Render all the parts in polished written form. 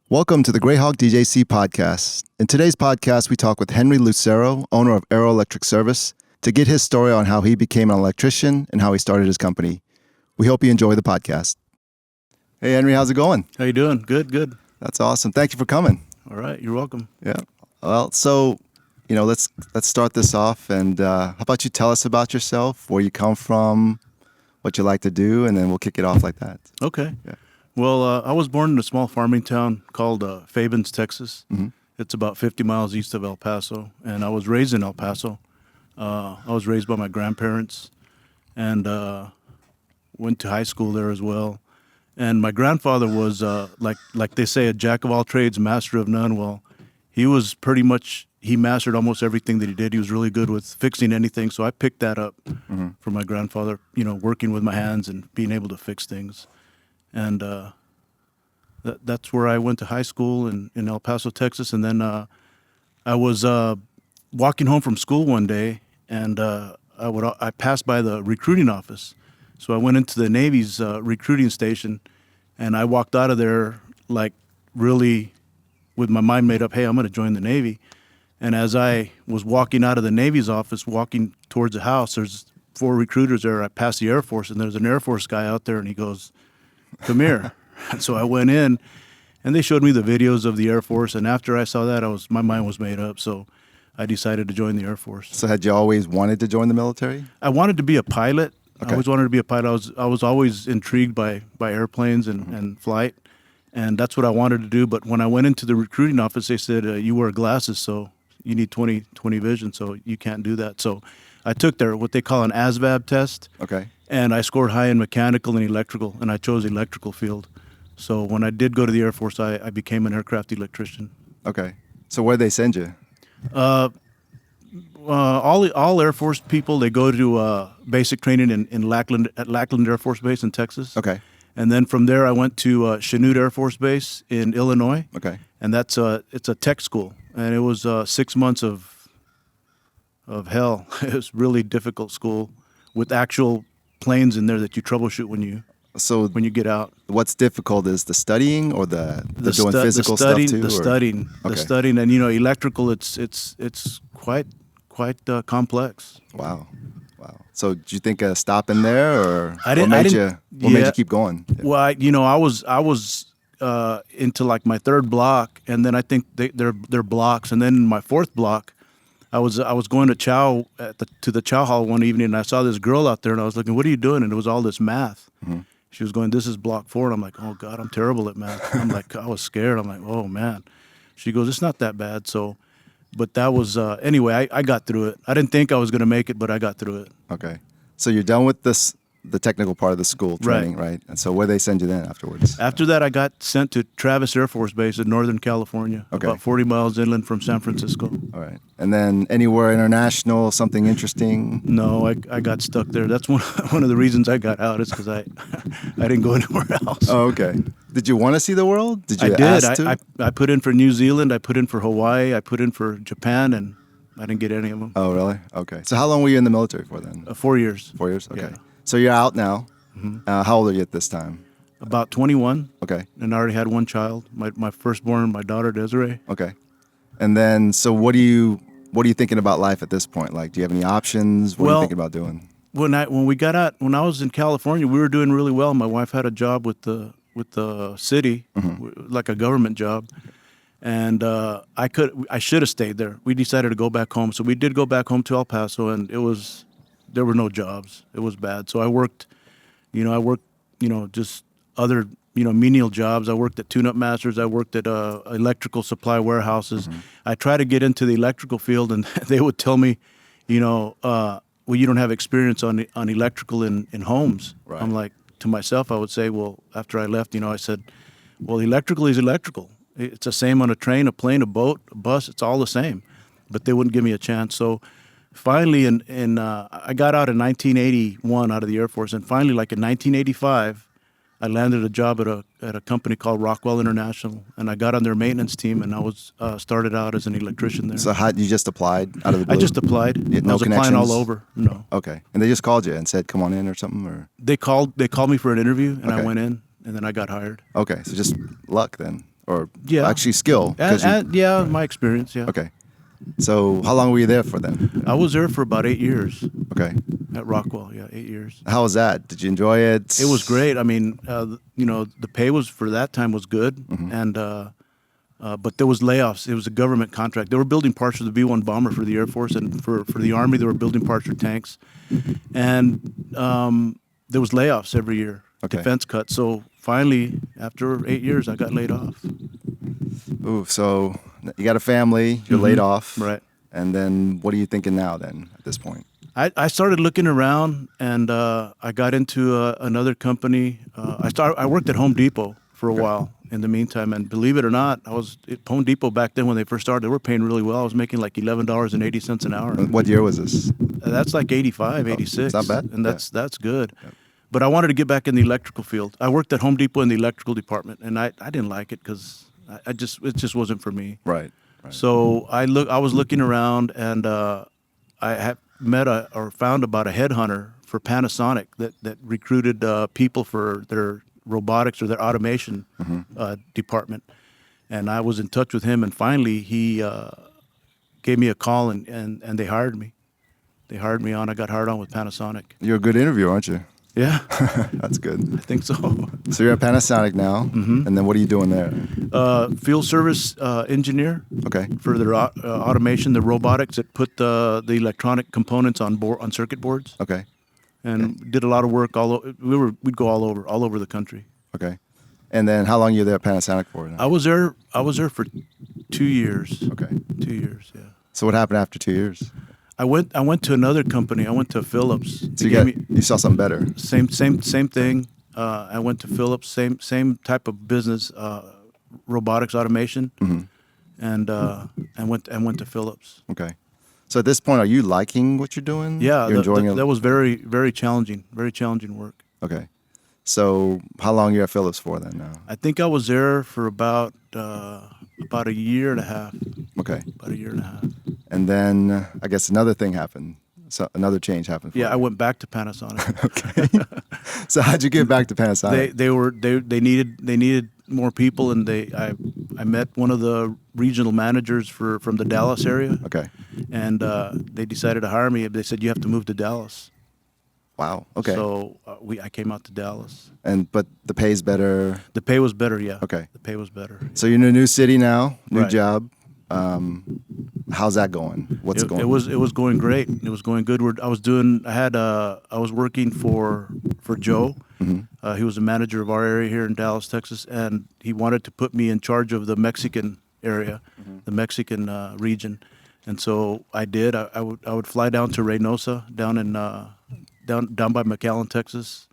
Welcome to the GrayHawk DJC podcast. In today's podcast, we talk with Henry Lucero, owner of Aero Electric Service, to get his story on how he became an electrician and how he started his company. We hope you enjoy the podcast. Hey, Henry, how's it going? How you doing? Good. That's awesome. Thank you for coming. All right, you're welcome. Yeah. Well, so, let's start this off. And how about you tell us about yourself, where you come from, what you like to do, and then we'll kick it off like that. Okay. Yeah. Well, I was born in a small farming town called Fabens, Texas. Mm-hmm. It's about 50 miles east of El Paso, and I was raised in El Paso. I was raised by my grandparents, and went to high school there as well. And my grandfather was, like they say, a jack of all trades, master of none. Well, he was pretty much, he mastered almost everything that he did. He was really good with fixing anything, so I picked that up from my grandfather, working with my hands and being able to fix things. And that's where I went to high school in El Paso, Texas. And then I was walking home from school one day, and I passed by the recruiting office. So I went into the Navy's recruiting station, and I walked out of there like really with my mind made up, hey, I'm going to join the Navy. And as I was walking out of the Navy's office, walking towards the house, there's 4 recruiters there. I passed the Air Force, and there's an Air Force guy out there, and he goes, come here. And so I went in, and they showed me the videos of the Air Force. And after I saw that, my mind was made up. So I decided to join the Air Force. So had you always wanted to join the military? I wanted to be a pilot. Okay. I always wanted to be a pilot. I was always intrigued by airplanes and flight, and that's what I wanted to do. But when I went into the recruiting office, they said, you wear glasses, so you need 20 vision, so you can't do that. So I took what they call an ASVAB test. Okay. And I scored high in mechanical and electrical, and I chose electrical field. So when I did go to the Air Force, I became an aircraft electrician. Okay. So where'd they send you? All Air Force people, they go to basic training at Lackland Air Force Base in Texas. Okay. And then from there, I went to Chanute Air Force Base in Illinois. Okay. And it's a tech school, and it was 6 months of hell. It was really difficult school with actual planes in there that you troubleshoot when you get out. What's difficult is the studying or the doing physical stuff too? The studying, and electrical. It's quite complex. Wow. So did you think of stopping there, or what made you keep going? Yeah. Well, I was into like my 3rd block, and then I think they're blocks, and then my 4th block. I was going to chow to the chow hall one evening, and I saw this girl out there, and I was looking, what are you doing? And it was all this math. Mm-hmm. She was going, this is block 4, and I'm like, oh God, I'm terrible at math. I was scared. I'm like, oh man. She goes, it's not that bad. So, but that was anyway. I got through it. I didn't think I was going to make it, but I got through it. Okay, so you're done with the technical part of the school training, right? And so where they send you then afterwards? After that, I got sent to Travis Air Force Base in Northern California, about 40 miles inland from San Francisco. All right. And then anywhere international, something interesting? No, I got stuck there. That's one of the reasons I got out is because I didn't go anywhere else. Oh, okay. Did you want to see the world? Did you I did. ask to? I put in for New Zealand. I put in for Hawaii. I put in for Japan, and I didn't get any of them. Oh, really? Okay. So how long were you in the military for then? 4 years. 4 years? Okay. Yeah. So you're out now. Mm-hmm. How old are you at this time? About 21. Okay. And I already had one child, my firstborn, my daughter Desiree. Okay. And then, so what are you thinking about life at this point? Like, do you have any options? What are you thinking about doing? When I was in California, we were doing really well. My wife had a job with the city, like a government job, and I should have stayed there. We decided to go back home, so we did go back home to El Paso, and there were no jobs. It was bad. So I worked, just other, menial jobs. I worked at tune-up masters. I worked at electrical supply warehouses. Mm-hmm. I tried to get into the electrical field, and they would tell me, well, you don't have experience on electrical in homes. Right. I'm like, to myself, I would say, well, after I left, I said, well, electrical is electrical. It's the same on a train, a plane, a boat, a bus. It's all the same. But they wouldn't give me a chance. So finally, I got out in 1981 out of the Air Force, and finally, like in 1985, I landed a job at a company called Rockwell International, and I got on their maintenance team, and I was started out as an electrician there. So you just applied out of the blue? I just applied. No I was applying all over. No. Okay, and they just called you and said, "Come on in" or something, or they called me for an interview, and I went in, and then I got hired. Okay, so just luck then. or Yeah. actually skill? 'Cause My experience. Yeah. okay. So how long were you there for then? I was there for about 8 years Okay. at Rockwell. Yeah, 8 years. How was that? Did you enjoy it? It was great. I mean, the pay was for that time was good, and but there was layoffs. It was a government contract. They were building parts for the B-1 bomber for the Air Force, and for the Army, they were building parts for tanks, and there was layoffs every year, Okay. defense cuts. So finally, after 8 years, I got laid off. Ooh, so you got a family, you're laid off. Right. And then what are you thinking now then at this point? I started looking around, and I got into another company. I worked at Home Depot for a while in the meantime, and believe it or not, I was at Home Depot back then when they first started. They were paying really well. I was making like $11.80 an hour. What year was this? That's like 85, 86. It's not bad. And that's good. Yep. But I wanted to get back in the electrical field. I worked at Home Depot in the electrical department, and I didn't like it because it just wasn't for me. Right. So I was looking around, and I had found about a headhunter for Panasonic that recruited people for their robotics or their automation department, and I was in touch with him, and finally he gave me a call, and they hired me. They hired me on. I got hired on with Panasonic. You're a good interviewer, aren't you? Yeah. That's good. I think so. So you're at Panasonic now, and then what are you doing there? Field service engineer. Okay. For their automation, the robotics that put the electronic components on circuit boards. Okay. And did a lot of work we'd go all over the country. Okay. And then how long are you there at Panasonic for? Now? I was there for 2 years. Okay. 2 years, yeah. So what happened after 2 years? I went to another company. I went to Philips. So you saw something better. Same thing. I went to Philips. Same type of business, robotics automation, and went to Philips. Okay. So at this point, are you liking what you're doing? Yeah, you're enjoying it. That was very, very challenging. Very challenging work. Okay. So how long are you at Philips for then now? I think I was there for about a year and a half. Okay. About a year and a half. And then I guess another thing happened. So another change happened for you. I went back to Panasonic. Okay. So how'd you get back to Panasonic? They needed more people, and I met one of the regional managers from the Dallas area. Okay. And they decided to hire me. They said you have to move to Dallas. Wow. Okay. So I came out to Dallas. But the pay's better. The pay was better, yeah. Okay. The pay was better. So you're in a new city now, new Right. job. How's that going? What's going? It was going great. It was going good. I was working for Joe. He was the manager of our area here in Dallas, Texas, and he wanted to put me in charge of the Mexican area, the Mexican region, and so I did. I would fly down to Reynosa, down by McAllen, Texas,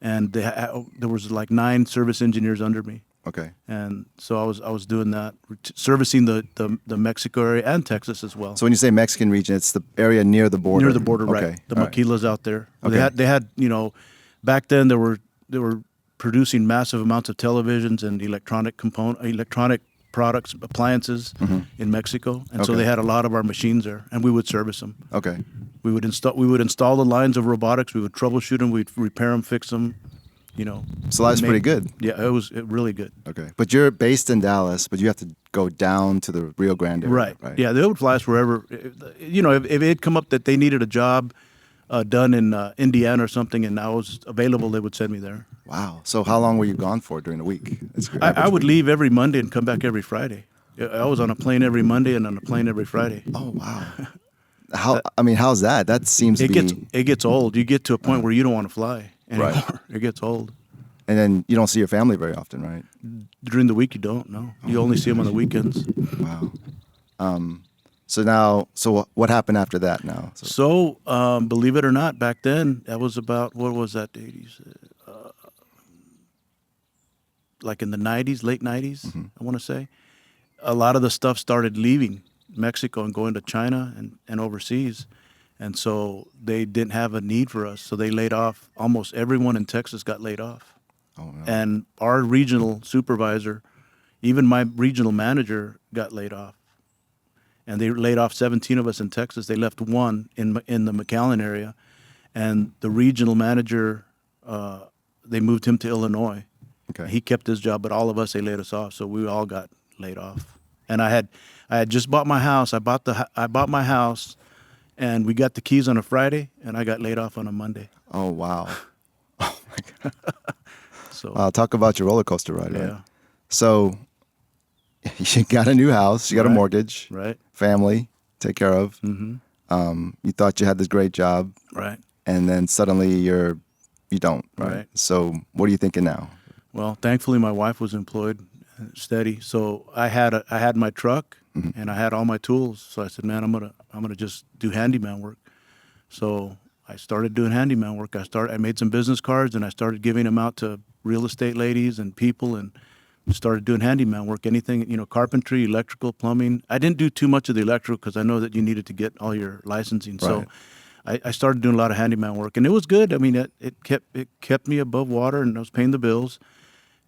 and there was like 9 service engineers under me. Okay. And so I was doing that, servicing the Mexico area and Texas as well. So when you say Mexican region, it's the area near the border. Near the border, okay. right? The All right. maquilas out there. Okay. They had back then they were producing massive amounts of televisions and electronic products, appliances in Mexico, and so Okay. they had a lot of our machines there, and we would service them. Okay. We would install the lines of robotics. We would troubleshoot them. We'd repair them, fix them. So life's pretty good. Yeah, it was really good. Okay. But you're based in Dallas, but you have to go down to the Rio Grande area, right? Yeah, they would fly us wherever. If it had come up that they needed a job done in Indiana or something, and I was available, they would send me there. Wow. So how long were you gone for during the week? I would leave every Monday and come back every Friday. I was on a plane every Monday and on a plane every Friday. Oh, wow. How's that? That seems to be... It gets old. You get to a point where you don't want to fly anymore. Right. It gets old. And then you don't see your family very often, right? During the week, you don't, no. You only see them on the weekends. Wow. So what happened after that now? So, believe it or not, back then, that was about, what was that date? Like in the 90s, late 90s, I want to say. A lot of the stuff started leaving Mexico and going to China and overseas. And so they didn't have a need for us. So they laid off. Almost everyone in Texas got laid off. Oh, no. And our regional supervisor, even my regional manager, got laid off. And they laid off 17 of us in Texas. They left 1 in the McAllen area. And the regional manager, they moved him to Illinois. Okay. He kept his job, but all of us, they laid us off. So we all got laid off. And I had just bought my house. I bought my house, and we got the keys on a Friday, and I got laid off on a Monday. Oh, wow. Oh, my God. So Wow, talk about your roller coaster ride, right? yeah, So you got a new house, you got a Right. mortgage, right, family, take care of. mm-hmm. You thought you had this great job, right, and then suddenly you don't, right? Right. So what are you thinking now? Well, thankfully, my wife was employed, steady. So I had my truck and I had all my tools. So I said, man, I'm gonna just do handyman work. So I started doing handyman work. I made some business cards and I started giving them out to real estate ladies and people, and started doing handyman work. Anything, carpentry, electrical, plumbing. I didn't do too much of the electrical because I know that you needed to get all your licensing. So I started doing a lot of handyman work, and it was good. I mean, it kept me above water, and I was paying the bills.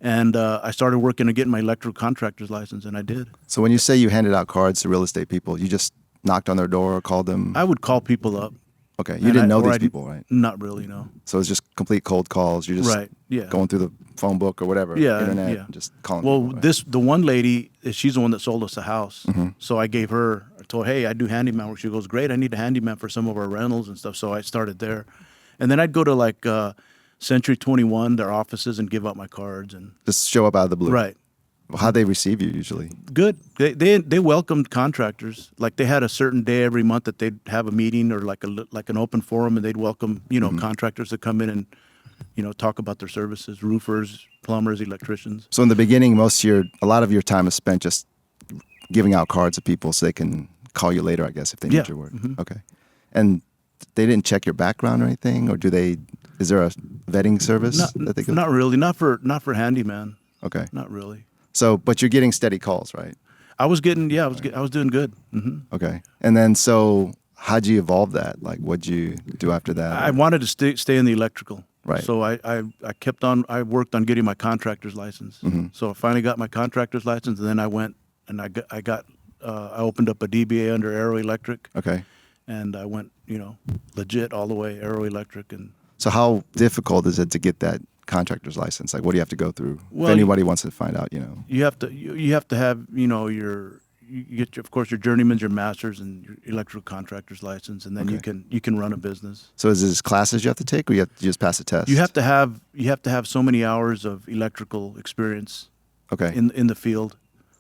And I started working to get my electrical contractor's license, and I did. So when you say you handed out cards to real estate people, you just knocked on their door or called them? I would call people up. Okay, you didn't know or these I'd- people, right? Not really, no. So it's just complete cold calls. You're just Right, yeah. going through the phone book or whatever, Yeah, internet, yeah. and just calling Well, people, right? the one lady, she's the one that sold us a house. Mm-hmm. So I told her, hey, I do handyman work. She goes, great, I need a handyman for some of our rentals and stuff. So I started there. And then I'd go to like Century 21, their offices, and give out my cards. And Just show up out of the blue. Right. Well, how'd they receive you usually? Good. They welcomed contractors. Like they had a certain day every month that they'd have a meeting or like an open forum, and they'd welcome contractors to come in and talk about their services, roofers, plumbers, electricians. So in the beginning, a lot of your time is spent just giving out cards to people so they can call you later, I guess, if they need Yeah. your work. Mhm. Okay. And they didn't check your background or anything, or is there a vetting service that they go? Not really. Not for handyman. Okay. Not really. So, but you're getting steady calls, right? I was doing good. Hmm. Okay. And then, so how'd you evolve that? Like, what'd you do after that? I wanted to stay in the electrical. Right. So I worked on getting my contractor's license. Mm-hmm. So I finally got my contractor's license, and then I went and I opened up a DBA under Aero Electric, Okay. and I went, legit all the way Aero Electric. And So how difficult is it to get that contractor's license? Like, what do you have to go through? Well, if anybody wants to find out, you have to have, you get of course your journeyman's, your master's, and your electrical contractor's license, and then Okay. you can run a business. So is this classes you have to take, or you just pass a test? You have to have so many hours of electrical experience Okay. in the field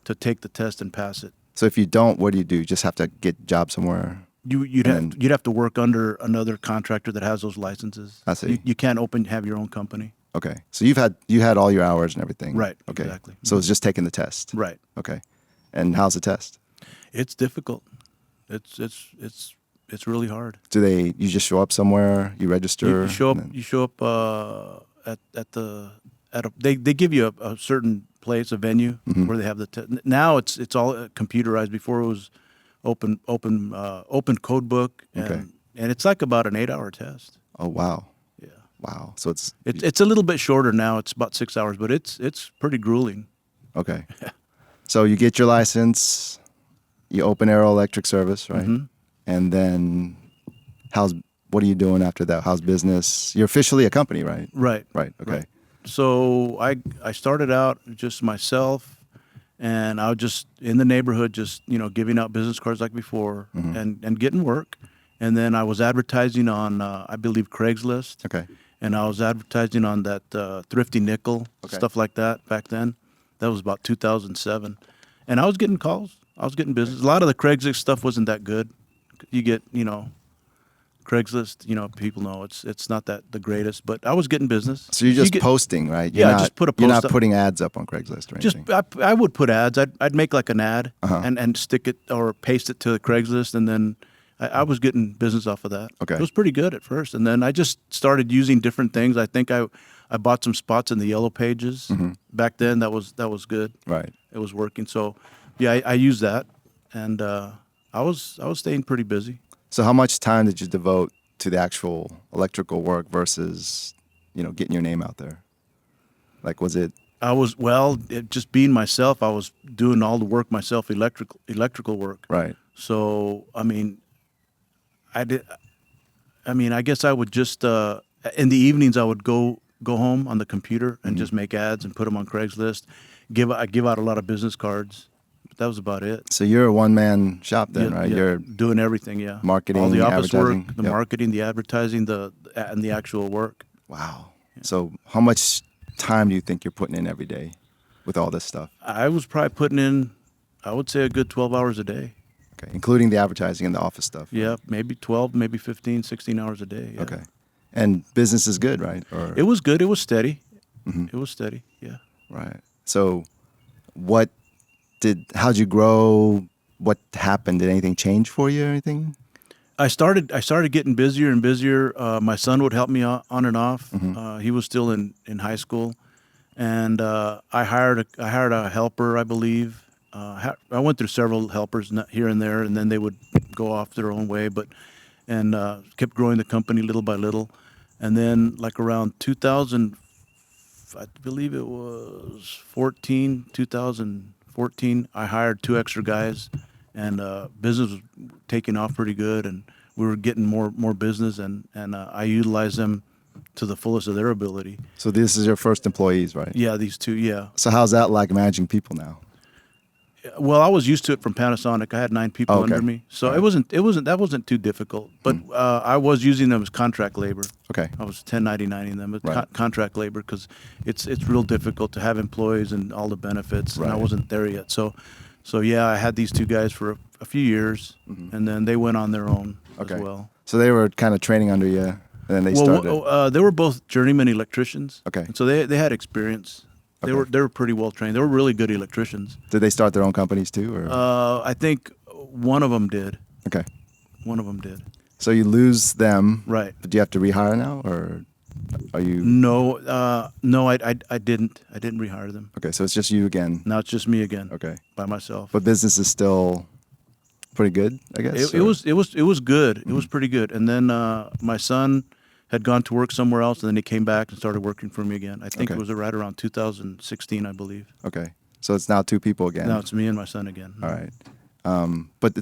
to take the test and pass it. So if you don't, what do? You just have to get a job somewhere? You'd And have to work under another contractor that has those licenses. I see. You can't have your own company. Okay. So you had all your hours and everything. Right, Okay. exactly. So it's just taking the test. Right. Okay. And how's the test? It's difficult. It's really hard. You just show up somewhere, you register? You show up. and then- You show up they give you a certain place, a venue Mm-hmm. where they have the now it's all computerized. Before it was open code book, and Okay. and it's like about an 8-hour test. Oh, wow. Yeah, Wow. So it's it's a little bit shorter now. It's about 6 hours, but it's pretty grueling. okay. So you get your license, you open Aero Electric Service, right? Mhm. And then what are you doing after that? How's business? You're officially a company, right? Right. Right. Okay. Right. So I started out just myself, and I was just in the neighborhood, just giving out business cards like before, Mm-hmm. and getting work. And then I was advertising on I believe Craigslist, Okay. and I was advertising on that Thrifty Nickel, Okay. stuff like that back then. That was about 2007, and I was getting calls. I was getting business. A lot of the Craigslist stuff wasn't that good. You get Craigslist, people know it's not that the greatest, but I was getting business. So you're just posting, right? Yeah, just put a You're post not up. putting ads up on Craigslist or Just anything. I would put ads. I'd make like an ad Uh-huh. and stick it or paste it to the Craigslist, and then I was getting business off of that. Okay. It was pretty good at first, and then I just started using different things. I think I bought some spots in the Yellow Pages Mm-hmm. back then. That was good. Right. It was working. So yeah, I used that, and I was staying pretty busy. So how much time did you devote to the actual electrical work versus, getting your name out there? Like, was it? Just being myself. I was doing all the work myself, electrical work. Right. So I mean, I guess I would just in the evenings I would go go home on the computer and just make ads and put them on Craigslist. I give out a lot of business cards. But that was about it. So you're a one-man shop then, right? Yeah, You're doing everything, yeah. marketing, all the office advertising. work, the Yep. marketing, the advertising, and the actual work. Wow. So how much time do you think you're putting in every day with all this stuff? I was probably putting in, I would say, a good 12 hours a day. Okay, including the advertising and the office stuff. Yeah, maybe 12, maybe 15, 16 hours a day. Yeah. Okay. And business is good, right? Or It was good. It was steady. It was steady, yeah. right. So how'd you grow? What happened? Did anything change for you or anything? I started getting busier and busier. My son would help me on and off. He was still in high school, and I hired a helper, I believe. I went through several helpers here and there, and then they would go off their own way. And kept growing the company little by little, and then like around 2000, I believe it was 2014, I hired 2 extra guys, and business was taking off pretty good, and we were getting more business, and I utilized them to the fullest of their ability. So this is your first employees, right? Yeah, these 2, yeah. So how's that like managing people now? Well, I was used to it from Panasonic. I had 9 people Okay. under me, so Right. that wasn't too difficult. But I was using them as contract labor. Okay. I was 1099ing them as Right. contract labor because it's real difficult to have employees and all the benefits, and I Right. wasn't there yet. So yeah, I had these 2 guys for a few years, and then they went on their own Okay. as well. So they were kind of training under you, and then they started. They were both journeyman electricians. Okay. And so they had experience. They Okay. were pretty well trained. They were really good electricians. Did they start their own companies too, or? I think one of them did. Okay. One of them did. So you lose them, Right. but do you have to rehire now, or are you? No, I didn't. I didn't rehire them. Okay, so it's just you again. Now it's just me again. Okay. By myself. But business is still pretty good, I guess. It was good. It was pretty good. And then my son had gone to work somewhere else, and then he came back and started working for me again. I think Okay. it was right around 2016, I believe. Okay, so it's now 2 people again. Now it's me and my son again. All right, but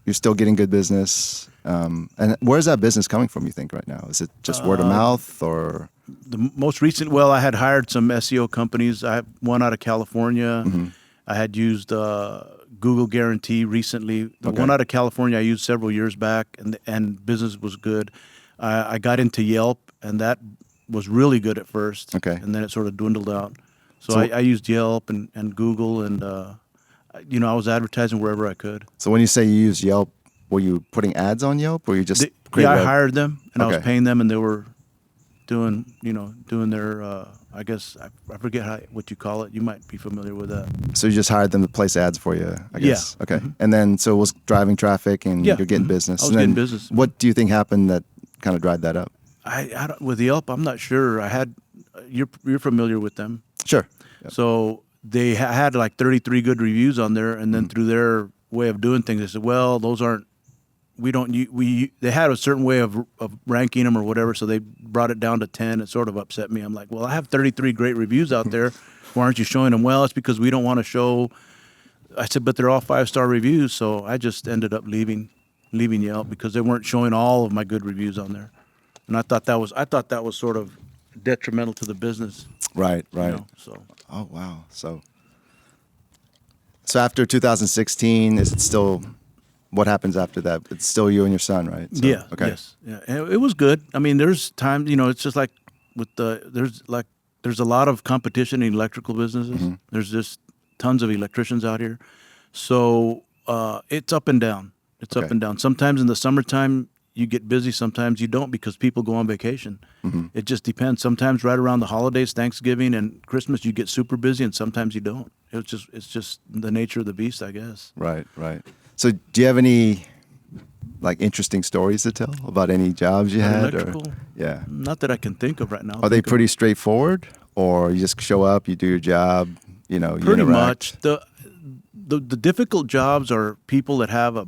you're still getting good business. And where's that business coming from? You think right now? Is it just word of mouth or? The most recent, well, I had hired some SEO companies. I had one out of California. I had used Google Guarantee recently. The Okay. one out of California I used several years back, and business was good. I got into Yelp, and that was really good at first. Okay. And then it sort of dwindled out. So So- I used Yelp and Google, and I was advertising wherever I could. So when you say you use Yelp, were you putting ads on Yelp, or you just created I a- hired them, and I was Okay. paying them, and they were doing their, I guess, I forget what you call it. You might be familiar with that. So you just hired them to place ads for you, I guess. Yeah. Okay. And then so it was driving traffic, and Yeah. you're getting business. I was And then getting business. What do you think happened that kind of dried that up? I don't, with Yelp, I'm not sure. You're familiar with them. Sure. Yep. So they had like 33 good reviews on there, and then through their way of doing things, they said, well, those aren't. They had a certain way of ranking them or whatever, so they brought it down to 10. It sort of upset me. I'm like, well, I have 33 great reviews out there. Why aren't you showing them? Well, it's because we don't want to show. I said, but they're all 5-star reviews, so I just ended up leaving Yelp because they weren't showing all of my good reviews on there, and I thought that was sort of detrimental to the business. Right. you Right. know, so. Oh wow. So after 2016, is it still? What happens after that? It's still you and your son, right? So, Yeah. Okay. Yes. Yeah. And it was good. I mean, there's times, it's just like there's a lot of competition in electrical businesses. There's just tons of electricians out here. So it's up and down. It's up Okay. and down. Sometimes in the summertime you get busy. Sometimes you don't because people go on vacation. It just depends. Sometimes right around the holidays, Thanksgiving and Christmas, you get super busy, and sometimes you don't. It's just the nature of the beast, I guess. Right. Right. So do you have any like interesting stories to tell about any jobs you had? Electrical? Or, yeah. Not that I can think of right now. Are they Think of- pretty straightforward, or you just show up, you do your job, you Pretty interact? much. The difficult jobs are people that have a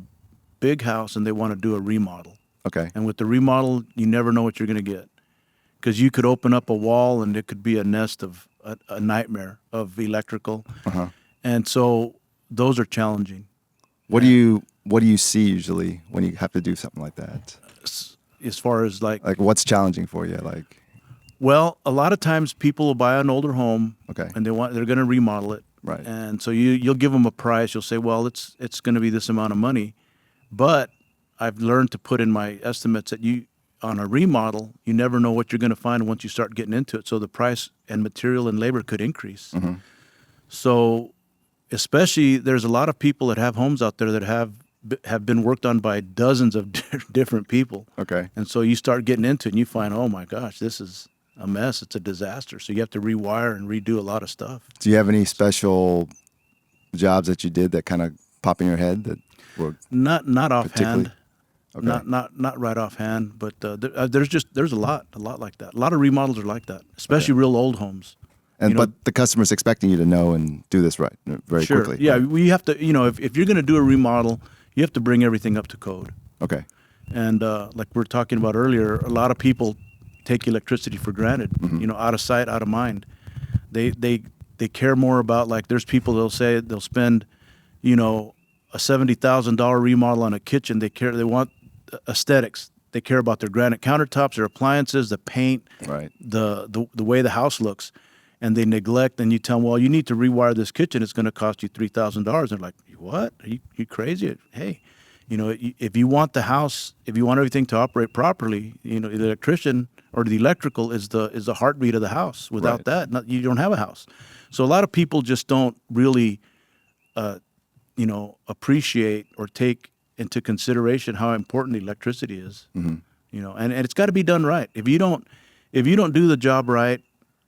big house and they want to do a remodel. Okay. And with the remodel, you never know what you're going to get, because you could open up a wall and it could be a nest of a nightmare of electrical. Uh-huh. And so those are challenging. What do you see usually when you have to do something like that? As far as like Like what's challenging for you? Like Well, a lot of times people will buy an older home, Okay. and they're going to remodel it, Right. and so you'll give them a price. You'll say, well, it's going to be this amount of money, but I've learned to put in my estimates that on a remodel, you never know what you're going to find once you start getting into it. So the price and material and labor could increase. Mm-hmm. So, especially there's a lot of people that have homes out there that have been worked on by dozens of different people. Okay. And so you start getting into it and you find, oh my gosh, this is a mess. It's a disaster. So you have to rewire and redo a lot of stuff. Do you have any special jobs that you did that kind of pop in your head that were Not offhand. Okay. Not right offhand, but there's a lot like that. A lot of remodels are like that, especially real old homes. And but the customer's expecting you to know and do this right very Sure. quickly. Yeah, right? we have to. If you're going to do a remodel, you have to bring everything up to code. Okay. And like we were talking about earlier, a lot of people take electricity for granted. Mm-hmm. Out of sight, out of mind. They care more about, like, there's people they'll say they'll spend, a $70,000 remodel on a kitchen. They want aesthetics. They care about their granite countertops, their appliances, the paint, Right. the way the house looks, and they neglect. And you tell them, well, you need to rewire this kitchen. It's going to cost you $3,000. They're like, what? Are you crazy? Hey, if you want the house, if you want everything to operate properly, the electrician or the electrical is the heartbeat of the house. Without that, you don't have a house. So a lot of people just don't really, appreciate or take into consideration how important electricity is. Mm-hmm. And it's got to be done right. If you don't do the job right,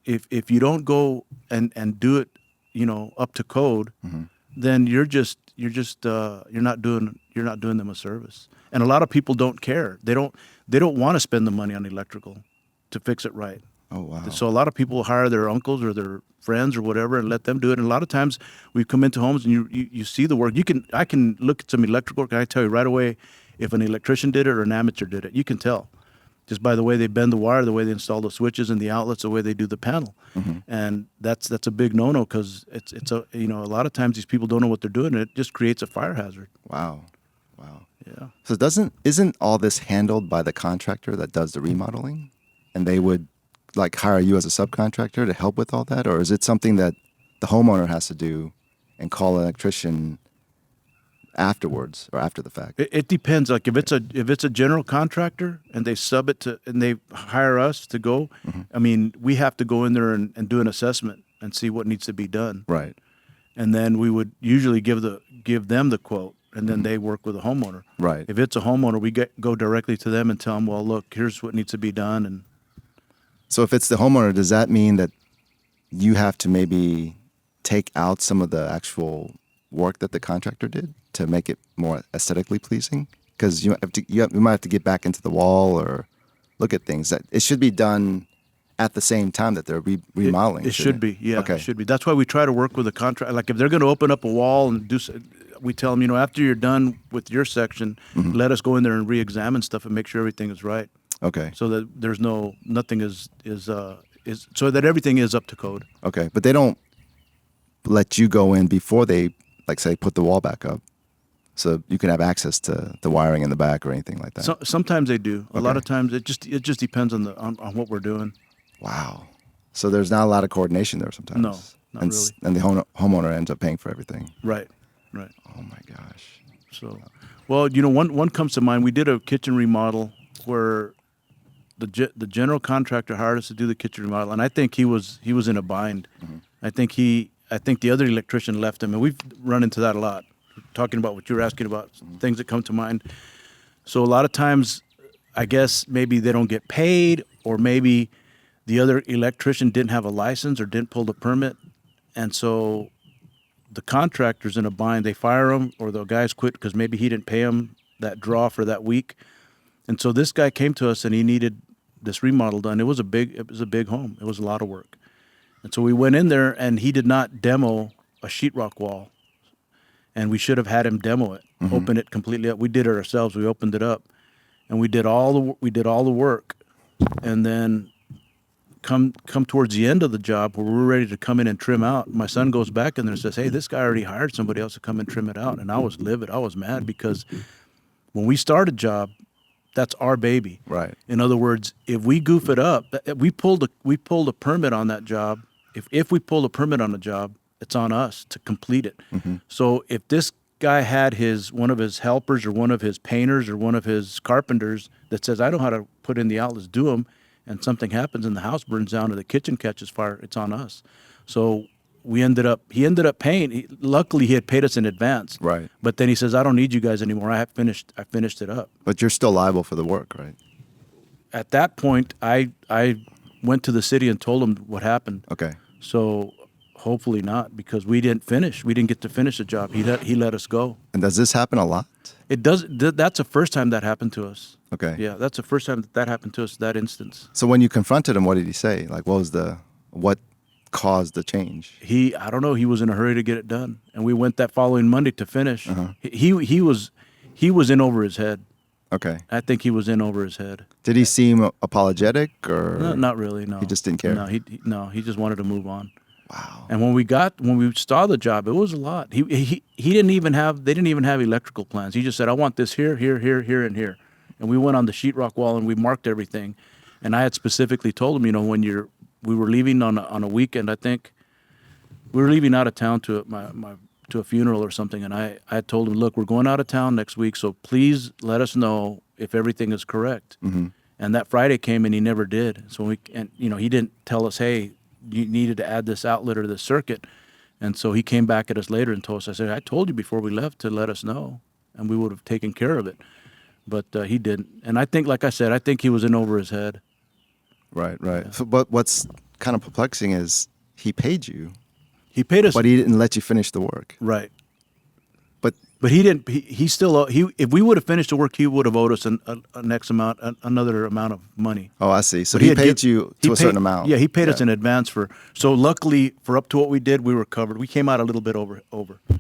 if you don't go and do it, up to code, Mm-hmm. then you're not doing them a service. And a lot of people don't care. They don't want to spend the money on electrical to fix it right. Oh, wow. So a lot of people hire their uncles or their friends or whatever and let them do it. And a lot of times we come into homes and you see the work. I can look at some electrical work and I tell you right away if an electrician did it or an amateur did it. You can tell just by the way they bend the wire, the way they install the switches and the outlets, the way they do the panel. Mm-hmm. And that's a big no-no because it's a lot of times these people don't know what they're doing and it just creates a fire hazard. Wow. Yeah. So isn't all this handled by the contractor that does the remodeling? And they would like hire you as a subcontractor to help with all that? Or is it something that the homeowner has to do and call an electrician afterwards or after the fact? It depends. Like if it's a general contractor and they sub it to and they hire us to go, Mm-hmm. I mean, we have to go in there and do an assessment and see what needs to be done. Right. And then we would usually give them the quote, and then they work with the homeowner. Right. If it's a homeowner, we go directly to them and tell them, well, look, here's what needs to be done. And So if it's the homeowner, does that mean that you have to maybe take out some of the actual work that the contractor did to make it more aesthetically pleasing? Because you might have to get back into the wall or look at things. That it should be done at the same time that they're remodeling. It should be, yeah. Okay. It should be. That's why we try to work with the contractor. Like if they're going to open up a wall and we tell them, after you're done with your section, Mm-hmm. let us go in there and re-examine stuff and make sure everything is right. Okay. So that there's nothing is so that everything is up to code. Okay. But they don't let you go in before they, like, say, put the wall back up, so you can have access to the wiring in the back or anything like that. So, sometimes they do. A lot Okay. of times it just depends on what we're doing. Wow. So there's not a lot of coordination there sometimes. No, not and, really. And the homeowner ends up paying for everything. Right. Oh my gosh. So, well, one comes to mind. We did a kitchen remodel where the general contractor hired us to do the kitchen remodel, and I think he was in a bind. Mm-hmm. I think the other electrician left him, and we've run into that a lot. Talking about what you're asking about, things that come to mind. So a lot of times, I guess maybe they don't get paid, or maybe the other electrician didn't have a license or didn't pull the permit, and so the contractor's in a bind. They fire him, or the guys quit because maybe he didn't pay him that draw for that week. And so this guy came to us and he needed this remodel done. It was a big home. It was a lot of work. And so we went in there and he did not demo a sheetrock wall. And we should have had him demo it, Mm-hmm. open it completely up. We did it ourselves. We opened it up and we did all the work. And then come towards the end of the job where we're ready to come in and trim out, my son goes back in there and says, hey, this guy already hired somebody else to come and trim it out. And I was livid. I was mad because when we started job, that's our baby. Right. In other words, if we goof it up, we pulled a permit on that job. If we pulled a permit on a job, it's on us to complete it. Mm-hmm. So if this guy had one of his helpers or one of his painters or one of his carpenters that says, I know how to put in the outlets, do them, and something happens and the house burns down or the kitchen catches fire, it's on us. So he ended up paying. Luckily, he had paid us in advance. Right. But then he says, I don't need you guys anymore. I finished it up. But you're still liable for the work, right? At that point, I went to the city and told them what happened. Okay. So hopefully not, because we didn't finish. We didn't get to finish the job. He let us go. And does this happen a lot? It does. That's the first time that happened to us. Okay. Yeah, that's the first time that happened to us, that instance. So when you confronted him, what did he say? Like, what caused the change? I don't know. He was in a hurry to get it done, and we went that following Monday to finish. Uh-huh. He was in over his head. Okay. I think he was in over his head. Did he seem apologetic or? No, not really. No. He just didn't care. No, he just wanted to move on. Wow. And when we saw the job, it was a lot. They didn't even have electrical plans. He just said, I want this here, here, here, here, and here. And we went on the sheetrock wall and we marked everything. And I had specifically told him, when we were leaving on a weekend, I think we were leaving out of town to a funeral or something. And I had told him, look, we're going out of town next week, so please let us know if everything is correct. Mm-hmm. And that Friday came and he never did. So he didn't tell us, hey, you needed to add this outlet or this circuit. And so he came back at us later and told us, I said, I told you before we left to let us know, and we would have taken care of it. But he didn't. And I think, like I said, I think he was in over his head. Right, right. Yeah. So, but what's kind of perplexing is he paid you. He paid us. But he didn't let you finish the work. Right. But he didn't. He still. If we would have finished the work, he would have owed us another amount of money. Oh, I see. So he paid you to a certain amount. Yeah, he paid us in advance for. So luckily, for up to what we did, we were covered. We came out a little bit over.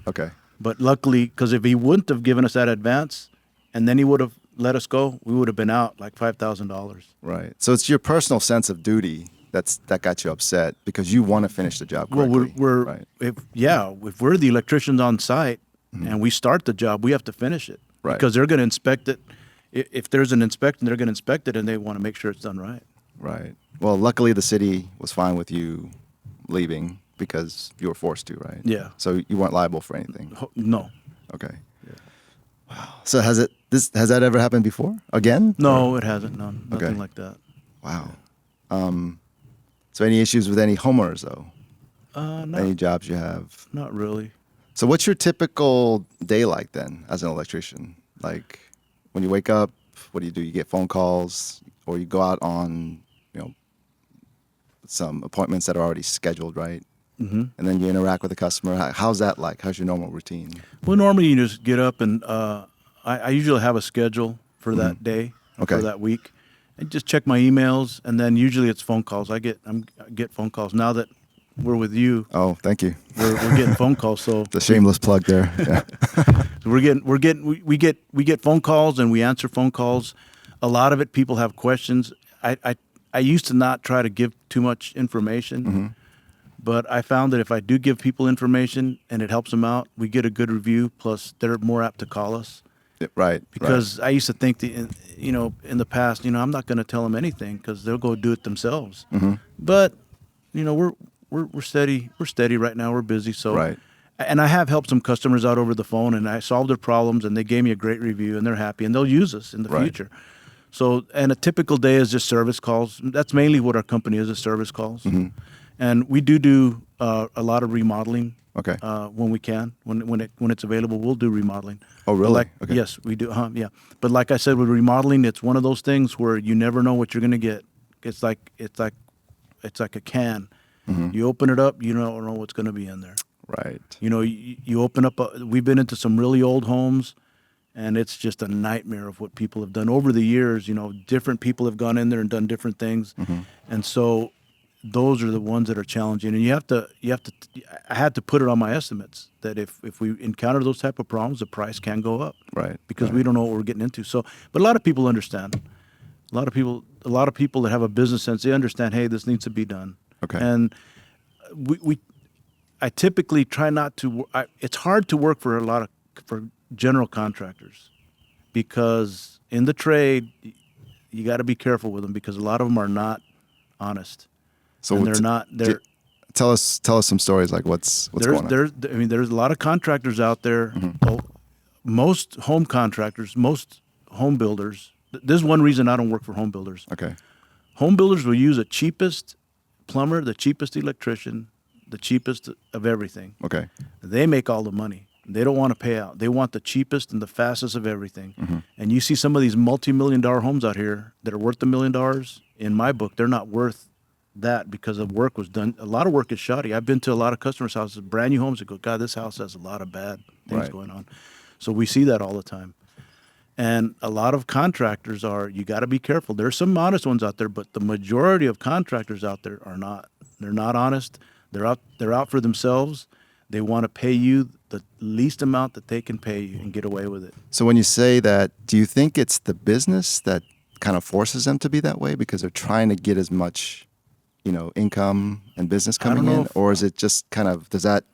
Okay. But luckily, because if he wouldn't have given us that advance, and then he would have let us go, we would have been out like $5,000. Right. So it's your personal sense of duty that got you upset because you want to finish the job correctly. Well, right. if we're the electricians on site. Mm-hmm. And we start the job, we have to finish it. Right. Because they're going to inspect it. If there's an inspection, they're going to inspect it, and they want to make sure it's done right. Right. Well, luckily the city was fine with you leaving because you were forced to, right? Yeah. So you weren't liable for anything? No. Okay. Yeah. Wow. So has that ever happened before? Again? No, it hasn't. No, nothing like that. Wow. So any issues with any homeowners, though? Any jobs you have? Not really. So what's your typical day like then as an electrician? Like when you wake up, what do? You get phone calls or you go out on, some appointments that are already scheduled, right? Mm-hmm. And then you interact with the customer. How's that like? How's your normal routine? Well, normally you just get up and I usually have a schedule for that day, for that week. I just check my emails, and then usually it's phone calls. I get phone calls now that we're with you. Oh, thank you. We're getting phone calls. So the shameless plug there. Yeah. So we get phone calls and we answer phone calls. A lot of it, people have questions. I used to not try to give too much information, but I found that if I do give people information and it helps them out, we get a good review. Plus, they're more apt to call us. Right. Because I used to think that, in the past, I'm not going to tell them anything because they'll go do it themselves. Mm-hmm. But, we're steady. We're steady right now. We're busy. So, right. And I have helped some customers out over the phone, and I solved their problems, and they gave me a great review, and they're happy, and they'll use us in the future. So, and a typical day is just service calls. That's mainly what our company is service calls. Mm-hmm. And we do a lot of remodeling. Okay. When we can, when it's available, we'll do remodeling. Oh, really? Okay. Yes, we do. Yeah. But like I said, with remodeling, it's one of those things where you never know what you're going to get. It's like a can. Mm-hmm. You open it up, you don't know what's going to be in there. Right. You open up. We've been into some really old homes, and it's just a nightmare of what people have done over the years. Different people have gone in there and done different things, and so those are the ones that are challenging. And you have to. I had to put it on my estimates that if we encounter those type of problems, the price can go up. Right. Because we don't know what we're getting into. So, but a lot of people understand. A lot of people that have a business sense, they understand. Hey, this needs to be done. Okay. And I typically try not to. It's hard to work for for general contractors, because in the trade, you got to be careful with them because a lot of them are not honest. So and they're not. They're tell us some stories like what's going on. There's a lot of contractors out there. Mm-hmm. Most home contractors, most home builders. This is one reason I don't work for home builders. Okay. Home builders will use the cheapest plumber, the cheapest electrician, the cheapest of everything. Okay. They make all the money. They don't want to pay out. They want the cheapest and the fastest of everything. Mm-hmm. And you see some of these multi-million-dollar homes out here that are worth $1 million. In my book, they're not worth that because the work was done. A lot of work is shoddy. I've been to a lot of customers' houses, brand new homes that go, God, this house has a lot of bad things going on. So we see that all the time. And a lot of contractors you got to be careful. There's some honest ones out there, but the majority of contractors out there are not. They're not honest. They're out for themselves. They want to pay you the least amount that they can pay you and get away with it. So when you say that, do you think it's the business that kind of forces them to be that way because they're trying to get as much, income and business coming in? Or is it just kind of, does that